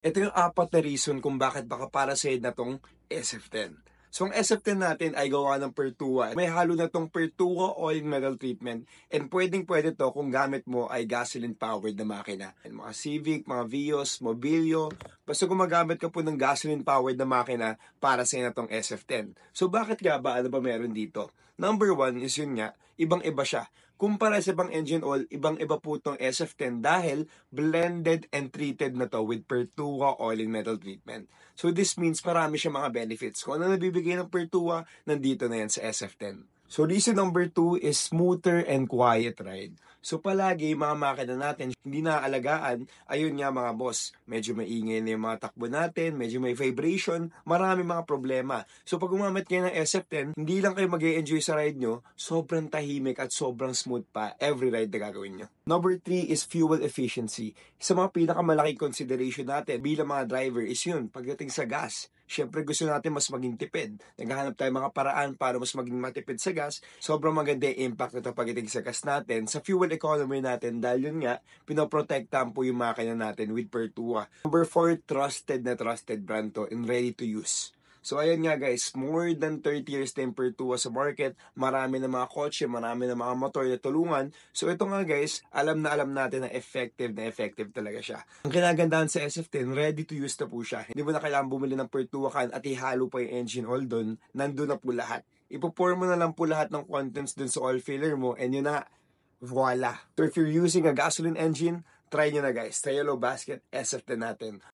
Ito yung apat na reason kung bakit baka para sa'yo na tong SF10. So, ang SF10 natin ay gawa ng Pertua. May halo na tong Pertua oil metal treatment and pwedeng-pwede to kung gamit mo ay gasoline-powered na makina. Mga Civic, mga Vios, Mobilio, basta gumagamit ka po ng gasoline-powered na makina para sa'yo na tong SF10. So, bakit nga ba? Ano ba meron dito? Number one is yun nga, ibang-iba siya. Kumpara sa ibang engine oil, ibang-iba po itong SF10 dahil blended and treated na to with Pertua oil and metal treatment. So this means marami siya mga benefits. Kung ano nabibigay ng Pertua, nandito na yan sa SF10. So reason number 2 is smoother and quiet ride. So palagi mga makina natin hindi naaalagaan, ayun nga mga boss, medyo maingay na yung mga takbo natin, medyo may vibration, marami mga problema. So pag gumamit kayo ng SF10, hindi lang kayo mag-enjoy sa ride nyo, sobrang tahimik at sobrang smooth pa every ride na gagawin nyo. Number 3 is fuel efficiency. Sa mga pinakamalaking consideration natin bilang mga driver is yun, pagdating sa gas. Siyempre gusto natin mas maging tipid. Naghahanap tayo mga paraan para mas maging matipid sa gas. Sobrang maganda yung impact nito pagdating sa gas natin, sa fuel economy natin dahil yun nga, pinoprotektahan po yung makina natin with Pertua. Number 4, trusted brand to and ready to use. So ayan nga guys, more than 30 years na yung Pertua sa market, marami na mga kotse, marami na mga motor na tulungan. So ito nga guys, alam natin na effective talaga siya. Ang kinagandahan sa SF10, ready to use na po siya. Hindi mo na kailangan bumili ng Pertua can at ihalo pa yung engine oil doon, nandun na po lahat. Ipo-pour mo na lang po lahat ng contents dun sa oil filler mo and yun na, voila. So if you're using a gasoline engine, try nyo na guys, Triolo Basket SF10 natin.